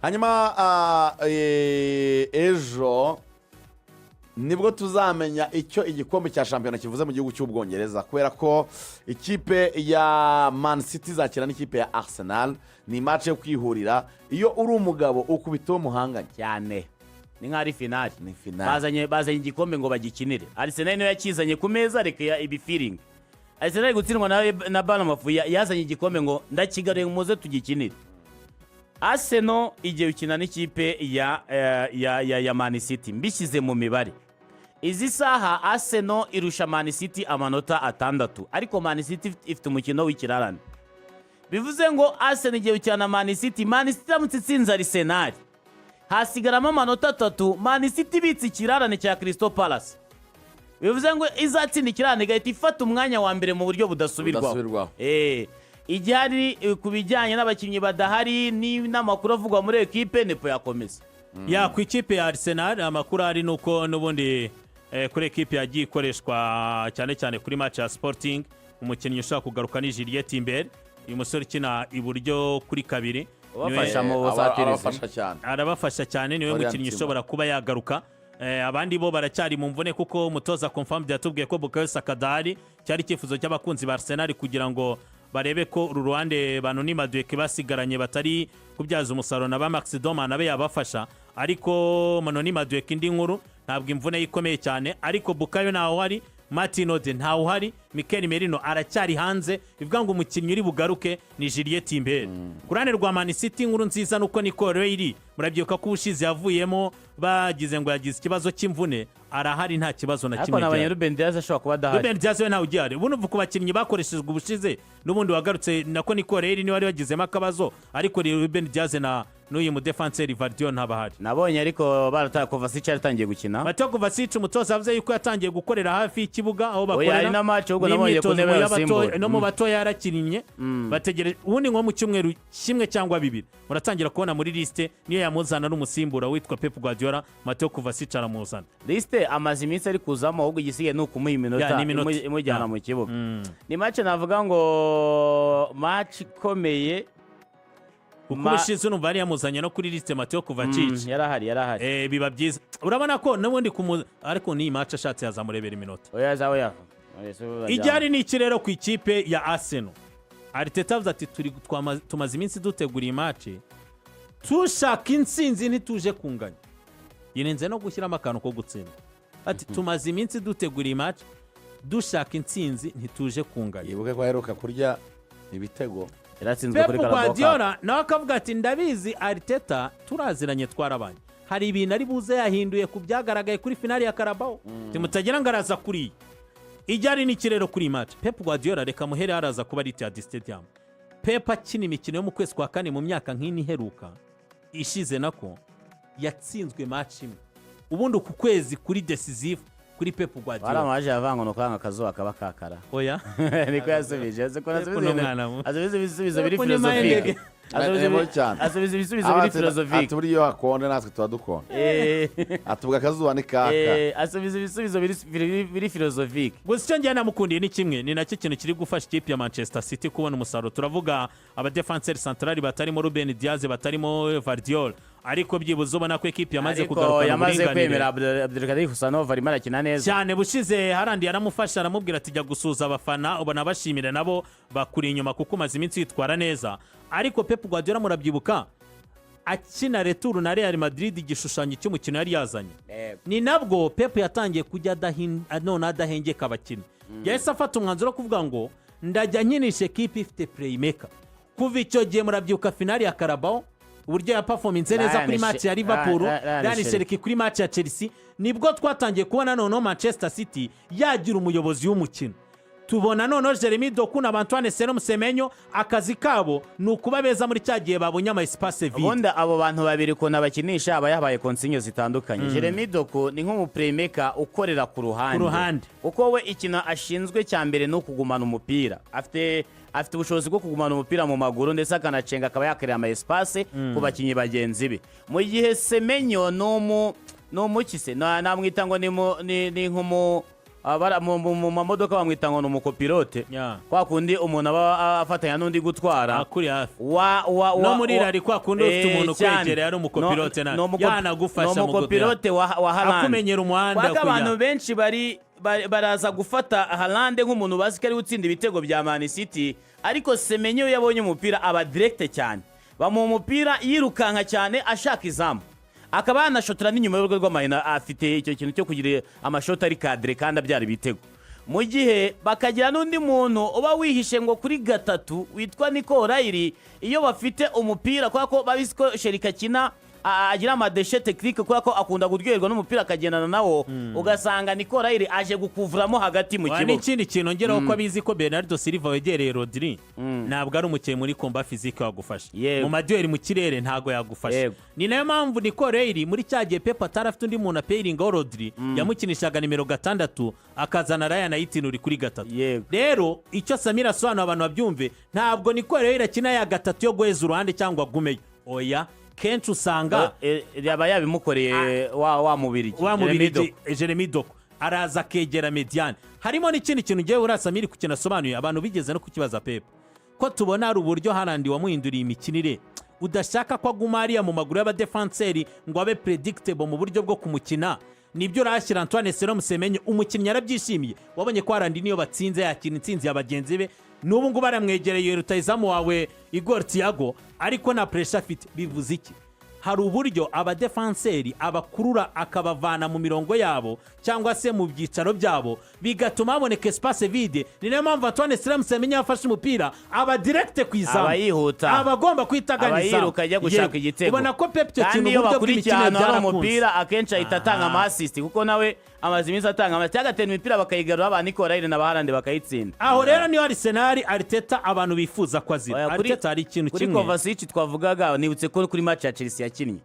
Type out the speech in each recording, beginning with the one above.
hanyuma ejo nibwo tuzamenya icyo igikombe cya shampiyona kivuze mu gihugu cy'ubwongereza kubera ko ikipe ya Man City izakina n'ikipe ya Arsenal ni match yo kwihurira iyo uri umugabo ukubitaho umuhanganye cyane ni nk'ari finali ni finali bazanye igikombe ngo bagikinire Arsenal niyo yakizanye ku meza reka ibi feeling Arsenal gutsindwa na Bournemouth yazanye igikombe ngo ndakigaruye muze tugikinire Arsenal igiye ukina n'ikipe ya Man City mbishyize mu mibare izi saha Arsenal irusha Man City amanota 6 ariko Man City ifite umukino w'ikirarane bivuze ngo Arsenal igiye ukina na Man City iramutse itsinze Arsenal hasigaramo amanota 3 Man City ibitse ikirarane cya Crystal Palace bivuze ngo izatsinda ikirarane igahita ifata umwanya wa mbere mu buryo budasubirwaho igihari ku bijyanye n'abakinnyi badahari n'amakuru avugwa muri ekipe nepo yakomeza ku ikipe ya Arsenal amakuru ari nuko n'ubundi kuri ekipe yagiye ikoreshwa cyane cyane kuri match ya Sporting umukinnyi ushaka kugaruka ni Juliette mbere uyu musore ukina iburyo kuri kabiri arabafasha cyane niwe mukinnyi ushobora kuba yagaruka abandi bo baracyari mu mvune kuko umutoza confirmed yatubwiye ko Bukayo Saka adahari cyari icyifuzo cy'abakunzi ba Arsenal kugira ngo barebe ko uru ruhande Manoni Madueke basigaranye batari kubyaza umusaruro na ba Max Doma nabe yabafasha ariko Manoni Madueke indi nkuru ntabwo imvune yikomeye cyane ariko Bukayo naho hari Martin Ode ntaho hari Mikel Merino aracyari hanze bivuga ngo umukinnyi uri bugaruke ni Juliette mbere kurane rwa Man City nkuru nziza nuko niko iri murabyibuka ko ubushize yavuyemo bagize ngo yagize ikibazo cy'imvune arahari nta kibazo na kimwe ariko nabanye Ruben Diaz ashobora kuba adahari Ruben Diaz we ntawe ugihari ubu nuvuga ku bakinnyi bakoreshejwe ubushize n'ubundi wagarutse nako niko ni wari wagizemo akabazo ariko Ruben Diaz na n'uyu mu defenseur Vardiol ntabahari nabonye ariko barataka Kovacic yatangiye gukina Mateo Kovacic umutoza yavuze yuko yatangiye gukorera hafi y'ikibuga aho bakorera oya na match ahubwo nabonye ko nebe yasimbura no mu bato yarakinnye bategereje ubundi nko mu cyumweru kimwe cyangwa bibiri muratangira kubona muri liste niyo yamuzana n'umusimbura witwa Pep Guardiola Mateo Kovacic aramuzana liste amaze iminsi ari kuzamo ahubwo igisigaye ni ukumuha iminota imujyana mu kibuga ni match navuga ngo match ikomeye kuko ubushize numva yari yamuzanye no kuri liste Mateo Kovacic yarahari biba byiza urabona ko n'ubundi ariko ni match ashatse yazamurebera iminota oya ijyari ni iki rero ku ikipe ya Arsenal Arteta avuze ati tumaze iminsi dutegura iyi match tushaka intsinzi ntituje kunganya yirenze no gushyiramo akantu ko gutsinda ati tumaze iminsi dutegura iyi match dushaka intsinzi ntituje kunganya yibuke ko aheruka kurya ibitego yaratsinzwe kuri Pep Guardiola nawe akavuga ati ndabizi Arteta turaziranye twarabanye hari ibintu ari buze yahinduye ku byagaragaye kuri finali ya Carabao timutagira ngo araza kuri ijyari n'ikirero kuri match Pep Guardiola reka muhere araza kuba ari Etihad Stadium Pep akina imikino yo mu kwezi kwa kane mu myaka nk'ini heruka ishize nako yatsinzwe match imwe ubundi ku kwezi kuri decisive kuri Pep Guardiola baramaje yavango no kwanga kazuba kaba kakara oya niko yasubije aze ko azubize ibisubizo biri philosophique azubize ibisubizo biri philosophique aturi yo akonde natwe twadukona atuvuga kazuba ni kaka azubize ibisubizo biri philosophique gusa icyo njye namukundiye ni kimwe ni nacyo kintu kiri gufasha ikipe ya Manchester City kubona umusaruro turavuga aba defenseur central batarimo Ruben Diaz batarimo Vardiol ariko byibuze ubona ko ekipe yamaze kugaruka mu buringanire kwemera Abdelkader Husanov arimo arakina neza cyane bushize harandi yaramufasha aramubwira ati jya gusuza abafana ubona bashimira nabo bakuri inyuma kuko umaze iminsi yitwara neza ariko Pep Guardiola murabyibuka akina retour na Real Madrid igishushanyo cy'umukino yari yazanye ni nabwo Pep yatangiye kujya adahengeka abakinnyi yahise afata umwanzuro kuvuga ngo ndajya nkinisha ekipe ifite playmaker kuva icyo gihe murabyibuka finali ya Carabao uburyo ya performance neza kuri match ya Liverpool yanishereki kuri match ya Chelsea nibwo twatangiye kubona noneho Manchester City yagira umuyobozi w'umukino tubona noneho Jeremy Doku na Antoine Semenyo akazi kabo ni ukuba beza muri cyagiye babonye ama espace vide ubundi abo bantu babiri ko nabakinisha aba yabaye consigne zitandukanye Jeremy Doku ni nk'umu playmaker ukorera ku ruhande uko we ikina ashinzwe cyambere no kugumana umupira afite ubushobozi bwo kugumana umupira mu maguru ndetse akanacenga akaba yakarira ama espace ku bakinyi bagenzi be mu gihe Semenyo no mukise namwita ngo ni nk'umu mu mamodoka bamwita ngo ni umukopilote kwa kundi umuntu aba afatanya n'undi gutwara akuri hafi no muri rari kwa kundi ufite umuntu kwegera yari umukopilote yanagufasha mu gutwara umukopilote wa Haaland akumenyera umuhanda kuko abantu benshi baraza gufata Haaland nk'umuntu bazi ko ari gutsinda ibitego bya Man City ariko Semenyo iyo yabonye umupira aba direct cyane bamuha umupira yirukanka cyane ashaka izamu akaba yanashotera n'inyuma y'urugo rw'amahina afite icyo kintu cyo kugira amashoti ari kadire kandi abyara ibitego mu gihe bakagira n'undi muntu uba wihishe ngo kuri gatatu witwa Nico O'Reilly iyo bafite umupira kubera ko babizi ko Sherika kina agira amadeshe tekinike kubera ko akunda kuryoherwa n'umupira akagendana nawo ugasanga Nico O'Reilly aje gukuvuramo hagati mu kibuga n'ikindi kintu ngeraho ko abizi ko Bernardo Silva wegereye Rodri ntabwo ari umukinnyi muri combat physique wagufasha mu maduel mu kirere ntago yagufasha ni nayo mpamvu Nico O'Reilly muri cyagiye Pep atarafite undi muntu apeiringa Rodri yamukinishaga nimero 6 akazana Ryan ayitinuri kuri 3 rero icyo Samir asobanura abantu babyumve ntabwo Nico O'Reilly akina ya 3 yo guheza uruhande cyangwa gumeyo oya kenshi usanga yaba yabimukoreye wa mubirigi Jeremy Doko araza kegera mediane harimo n'ikindi kintu ngiye urasamiri kukina sobanuye abantu bigeze no kukibaza Pep ko tubona ari uburyo Haaland wamuhinduriye imikinire udashaka ko aguma ariya mu maguru y'abadefenseri ngo abe predictable mu buryo bwo kumukina nibyo rashyira Antoine Semenyo umukinnyi yarabyishimiye wabonye ko Haaland niyo batsinze yakina intsinzi y'abagenzi be n'ubu ngo baramwegereye rutayizamu wawe Igor Thiago ariko na pressure afite bivuze iki hari uburyo abadefenseri abakurura akabavana mu mirongo yabo cyangwa se mu byicaro byabo bigatuma haboneka espace vide ni nayo mpamvu Antoine Semenyo yafashe umupira aba direct kwizamu abayihuta abagomba kwitaganiza abayiruka ajya gushaka igitego ubona ko Pep cyo kintu uburyo bw'imikino by'umupira akenshi ahita atanga ama-assist kuko nawe amazi iminsi atanga agatera imipira bakayigarura abantu Nico O'Reilly na Haaland bakayitsinda aho rero niyo Arsenal Arteta abantu bifuza ko azira Arteta hari ikintu kimwe kuri Kovacic twavugaga nibutse ko kuri match ya Chelsea yakinnye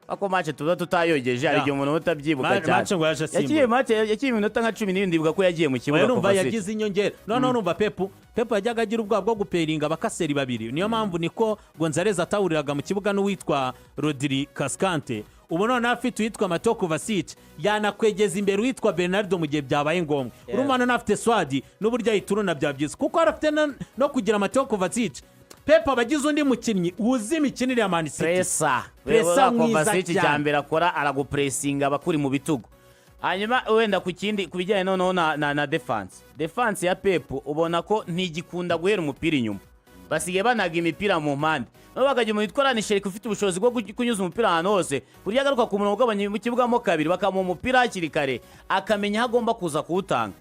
ako match tuba tutayogeje ari igihe umuntu utabyibuka cyane yakiye match yakiye iminota nka 10 ndibuka ko yagiye mu kibuga numva yagize inyongera none numva Pep yajyaga agira ubwabo bwo gupeiringa bakaseri babiri niyo mpamvu niko Gonzalez atahuriraga mu kibuga n'uwitwa Rodri Cascante ubu none afite uwitwa Mateo Kovacic yanakwegeza imbere uwitwa Bernardo mu gihe byabaye ngombwa urumva nafite Swadi n'uburyo ayituruna byabyiza kuko arafite no kugira Mateo Kovacic Pep abagize undi mukinnyi uzi imikinire ya Man City pressa mwiza cyane akora aragupressinga abakuri mu bitugu hanyuma wenda ku kindi kubijyanye noneho na defense ya Pep ubona ko ntigikunda guhera umupira inyuma basigaye banaga imipira mu mpande no bakajya umuntu yitwara ni Sherika ufite ubushobozi bwo kunyuza umupira ahantu hose burya agaruka ku murongo w'abanye mu kibuga mo kabiri bakamuha umupira hakiri kare akamenya aho agomba kuza kuwutanga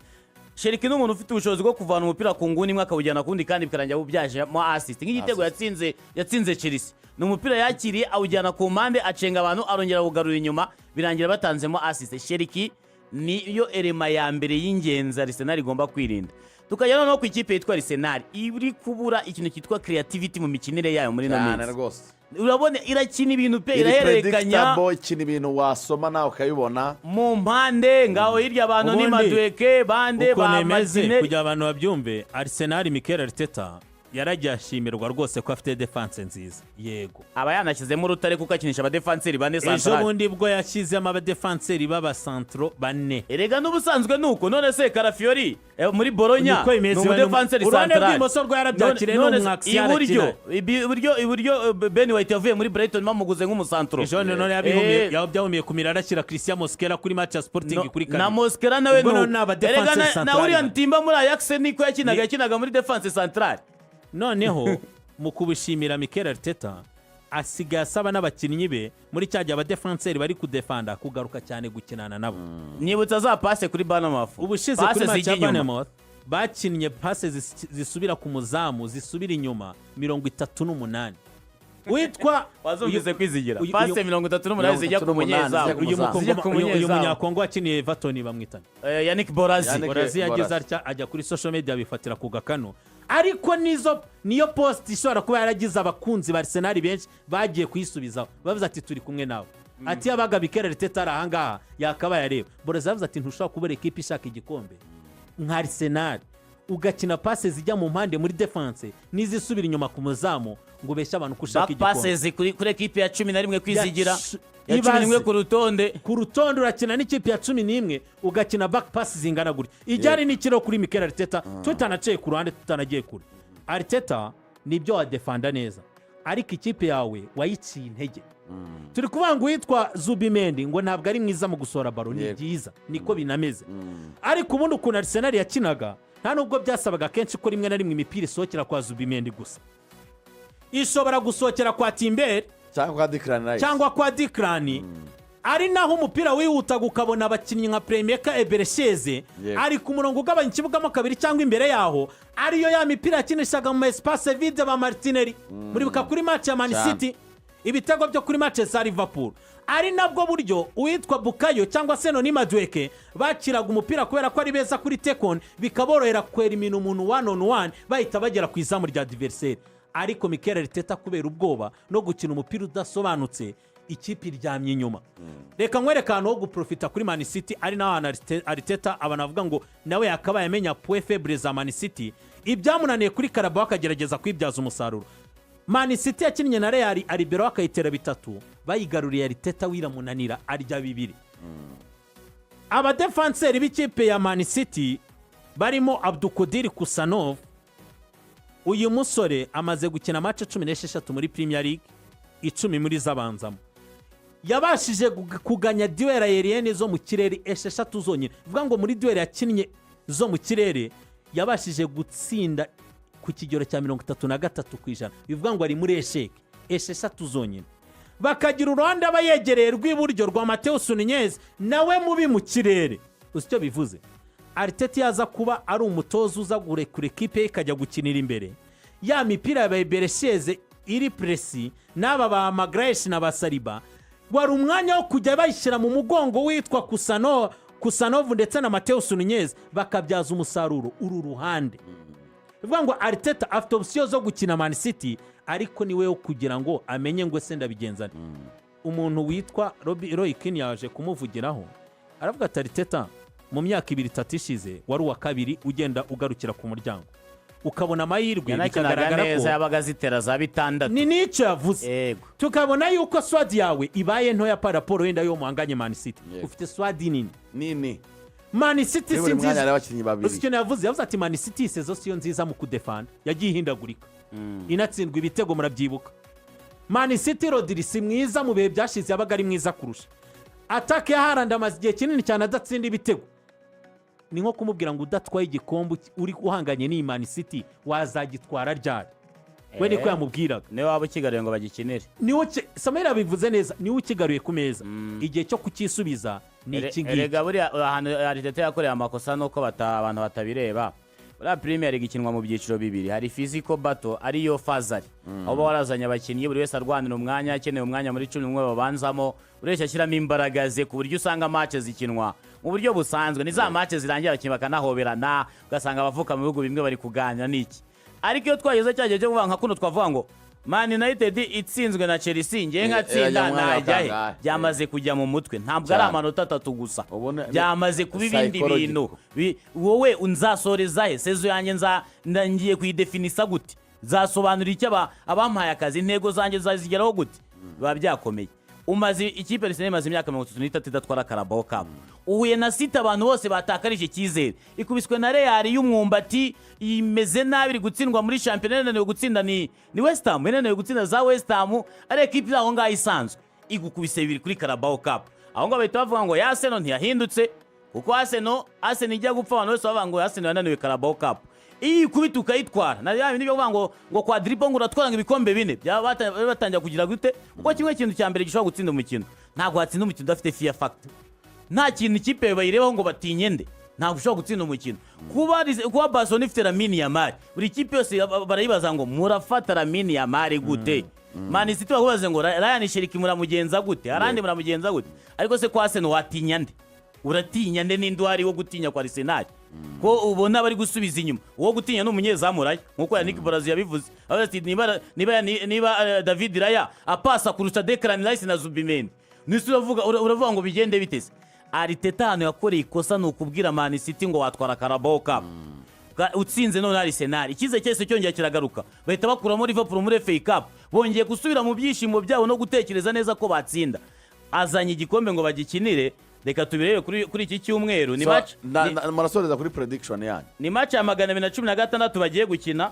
Sherika ni umuntu ufite ubushobozi bwo kuvana umupira ku nguni imwe akawujyana kundi kandi bikarangira bubyaje mo assist nk'igitego yatsinze Chelsea ni umupira yakiriye awujyana ku mpande acenga abantu arongera kugarura inyuma birangira batanzemo assist Sherika niyo elema ya mbere y'ingenzi Arsenal igomba kwirinda tukajya noneho ku ikipe yitwa Arsenal iri kubura ikintu cyitwa creativity mu mikinire yayo muri rwose urabona irakina ibintu pe irahererekanya ikina ibintu wasoma nawe ukabibona mu mpande ngaho hirya abantu ni Madueke bande ba Martinelli kugira abantu babyumve Arsenal Mikel Arteta yaragiye ashimirwa rwose ko afite defense nziza yego aba yanashyizemo urutare kuko akinisha abadefenseri bane central ejo bundi bwo yashyizemo abadefenseri baba centro bane erega n'ubusanzwe nuko none se Carafiori muri Bologna ni umudefenseri central urane bw'imoso rwarabyakiriye no mwaxiara iburyo Ben White yavuye muri Brighton bamuguze nk'umusantro ejo none yabyawumiye kumira arashyira Christian Mosquera kuri match ya Sporting kuri kane na Mosquera nawe erega na William Timba muri Ajax niko yakinaga muri defense central noneho mu kubishimira Mikel Arteta asigaye asaba n'abakinnyi be muri cyagiye abadefenseri bari kudefanda kugaruka cyane gukinana nabo nibutsa za passe kuri Bournemouth ubushize kuri match ya Bournemouth bakinnye passe zisubira ku muzamu zisubira inyuma 38 witwa wazumvise Kwizigira passe 38 zijya ku munyezamu uyu munyakongo wakiniye Everton bamwitana Yannick Borazi yagize ajya kuri social media bifatira ku gakano ariko niyo post ishobora kuba yaragize abakunzi ba Arsenal benshi bagiye kuyisubizaho bavuze ati turi kumwe nawe ati yabaga Mikel Arteta arahangaha yakaba yareba Borazi yavuze ati ntushobora kubera equipe ishaka igikombe nka Arsenal ugakina pase zijya mu mpande muri defense n'izisubira inyuma ku muzamu ngo ubeshye abantu ko ushaka back passes igikombe kuri ekipe ya 11 Kwizigira ya ibaze. 11 ku rutonde urakina n'ikipe ya 11 ugakina back pass zingana guri ijyari n'ikiro kuri Mikel Arteta tutanaciye ku ruhande tutanagiye kure. Arteta nibyo wadefanda neza ariko ikipe yawe wayiciye intege. Turi kuvuga ngo witwa Zubimendi ngo ntabwo ari mwiza mu gusohora baro ni byiza niko binameze ariko ubundi ukuntu Arsenal yakinaga nta nubwo byasabaga kenshi ko rimwe na rimwe imipira isohokera kwa Zubimendi gusa, ishobora gusohokera kwa Timber cyangwa kwa Declan ari naho umupira wihutaga ukabona abakinnyi nka Playmaker Eberesheze ari ku murongo ugabanya ikibugamo kabiri cyangwa imbere yaho ariyo ya mipira yakinishaga mu espace vide ba Martinelli muri buka kuri match ya Man City ibitego byo kuri match za Liverpool ari nabwo buryo uwitwa Bukayo cyangwa se Noni Madueke bakiraga umupira kubera ko ari beza kuri tekon bikaborohera kwera iminu umuntu one on one bahita bagera ku izamu rya adversaire. Ariko Mikel Arteta kubera ubwoba no gukina umupira udasobanutse ikipe iryamye inyuma. Reka nkwerekana ho guprofita kuri Man City ari naho Arteta abanavuga ngo nawe yakabaye amenya point faible za Man City ibyamunaniye kuri Carabao akagerageza kwibyaza umusaruro. Man City yakinnye na Real Alibero akayitera 3 bayigaruriye Arteta wiramunanira arya 2. Aba defenseur b'ikipe ya Man City barimo Abdulkadir Kusanov. Uyu musore amaze gukina match 16 muri Premier League 10 muri zabanzamo yabashije kuganya duel aérienne zo mu kirere 6 zonyine. Vuga ngo muri duel yakinnye zo mu kirere yabashije gutsinda ku kigero cya 33%. Bivuga ngo ari muri esheke 6 zonyine. Bakagira uruhande abayegereye rw'iburyo rwa Mateus Nunez nawe mubi mu kirere. Usicyo bivuze Arteta yaza kuba ari umutoza uza kure ekipe ikajya gukinira imbere ya mipira ya Eberesheze iri presi n'aba ba Magalhaes na Basaliba wari umwanya wo kujya bayishyira mu mugongo witwa Kusanov ndetse na Mateus Nunez bakabyaza umusaruro uru ruhande. Bivuga ngo Arteta afite option zo gukina Man City ariko niwe wo kugira ngo amenye ngo se ndabigenzane. Umuntu witwa Roy Keane yaje kumuvugiraho aravuga ati Arteta mu myaka 2-3 ishize wari uwa kabiri ugenda ugarukira ku muryango ukabona amahirwe bikagaragara ko yabaga zitera za 6 ni nicyo yavuze. Tukabona yuko swad yawe ibaye ntoya para raporo wenda yo muhanganye Man City ufite swad nini Man City sinziza usicyo yavuze ati Man City sezo siyo nziza mu kudefanda yagiye ihindagurika inatsindwa ibitego murabyibuka. Man City Rodri mwiza mu bihe byashize yabaga ari mwiza kurusha atake yaharanda amazi igihe kinini cyane adatsinda ibitego. Ni nko kumubwira ngo udatwaye igikombe uri uhanganye ni Man City wazagitwara ryari we niko yamubwiraga ne wabo kigaruye ngo bagikinire niwe Samir abivuze neza niwe ukigaruye ku meza igihe cyo kukisubiza ni iki ngiki. Erega buri ahantu Arteta yakoreye amakosa nuko abantu batabireba. Buriya Premier League ikinwa mu byiciro bibiri hari physical battle ariyo fazari aho barazanya abakinnyi buri wese arwanira umwanya akeneye umwanya muri 11 babanzamo ureshya ashyiramo imbaraga ze ku buryo usanga match zikinwa mu buryo busanzwe ni za match zirangira abakinnyi bakanahoberana ugasanga abavuka mu bihugu bimwe bari kuganira niki. Ariko iyo twageze cyagiye cyo kuvuga nka kuno twavuga ngo Man United itsinzwe na Chelsea ngiye nkatsinda najyahe byamaze kujya mu mutwe ntabwo ari amanota 3 gusa byamaze kuba ibindi bintu wowe unzasoreza he sezo yanjye ndangiye kuyidefinisa gute zasobanura iki abampaye akazi intego zanjye zazigeraho gute biba byakomeye. Umaze ikipe Arsenal imaze imyaka 33 idatwara Carabao Cup uhuye na City abantu bose batakarije cyizere ikubiswe na Real y'umwumbati imeze nabi gutsindwa muri shampiyona nayo gutsinda ni West Ham nayo gutsinda za West Ham ari ekipe aho ngaho isanzwe igukubise 2 kuri Carabao Cup aho ngo bahita bavuga ngo Arsenal ntiyahindutse kuko Arsenal ijya gupfa abantu bose bavuga ngo Arsenal yananiwe Carabao Cup iyi kubita ukayitwara na ya bindi byo kuvuga ngo quadruple ngo uratwara ngo ibikombe 4 batangira kugira gute uko kimwe kintu cya mbere gishobora gutsinda umukino ntabwo watsinda umukino udafite fear factor nta kintu ikipe bayirebaho ngo batinyende ntabwo ushobora gutsinda umukino kuba Barcelona ifite Lamine Yamal buri kipe yose barayibaza ngo murafata Lamine Yamal gute Man City bakubaze ngo Ryan Sheriki muramugenza gute arandi muramugenza gute ariko se kwa Arsenal watinya nde uratinya nde n'indwari wo gutinya kwa Arsenal ko ubona bari gusubiza inyuma uwo gutinya n'umunyezamu Raya nkuko ya Nick Brazil yabivuze ati niba David Raya apasa kurusha Declan Rice na Zubimendi nisi uravuga ngo bigende biteze. Arteta hano yakoreye ikosa no kubwira Man City ngo watwara Carabao Cup utsinze none Arsenal ikize cyese cyongera kiragaruka bahita bakuramo Liverpool muri FA Cup bongeye gusubira mu byishimo byabo no gutekereza neza ko batsinda azanye igikombe ngo bagikinire. Reka tubirebe kuri iki cyumweru ni match marasoreza kuri prediction yanyu. Ni match ya 2016 bagiye gukina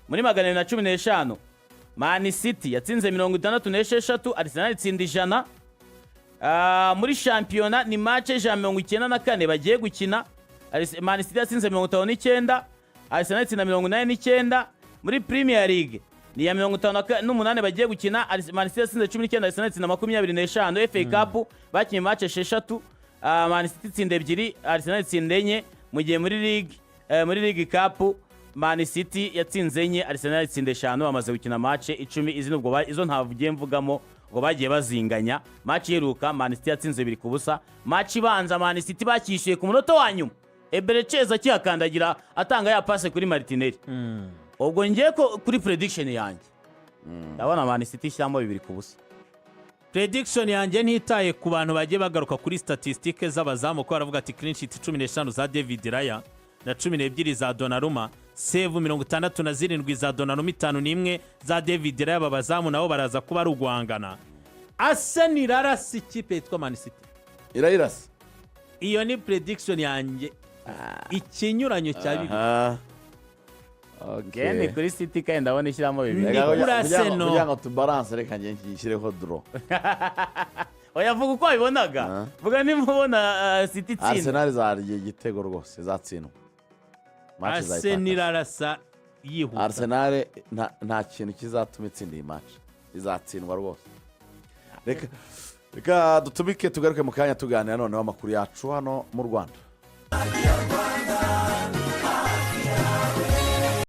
muri 2015 Man City yatsinze 66 Arsenal itsinda 100. Muri shampiyona ni match ya 94 bagiye gukina Man City yatsinze 59 Arsenal itsinda 89. Muri Premier League ni ya 58 bagiye gukina Man City yatsinze 19 Arsenal itsinda 25. FA Cup bakinye match 6 Man City itsinda 2 Arsenal itsinda 4 mu gihe muri League Cup Man City yatsinze 4 Arsenal itsinda 5 bamaze gukina match 10 izi nubwo izo ntavugiye mvugamo ngo bagiye bazinganya. Match iheruka Man City yatsinze 2-0. Match ibanza Man City bakishyuye ku munota wa nyuma Ebereceza kihakandagira atanga ya passe kuri Martinelli. Ubwo ngiye ko kuri prediction yanjye ndabona Man City ishyamo 2-0. Prediction yanjye ntitaye ku bantu bagiye bagaruka kuri statistique z'abazamu ko baravuga ati clean sheet 15 za David Raya na 12 za Donnarumma, save 67 za Donnarumma, 5 za David Raya. Abazamu nabo baraza kuba ari ugwangana. Arsenal arasi ikipe yitwa Man City irayirasa. Iyo ni prediction yanjye ikinyuranyo cya bibi. Okay. Ni kuri City kandi ndabona ishyiramo 2. kugira ngo tubalance reka njye nshyireho draw. Oya vuga uko wabibonaga. Vuga nimubona City itsinda. Arsenal zarye igitego rwose zatsindwa. Arsenal arasa yihuta. Arsenal nta kintu kizatuma itsinda iyi match. Izatsindwa rwose. Reka dutumike tugaruke mu kanya tuganira noneho amakuru yacu hano mu Rwanda.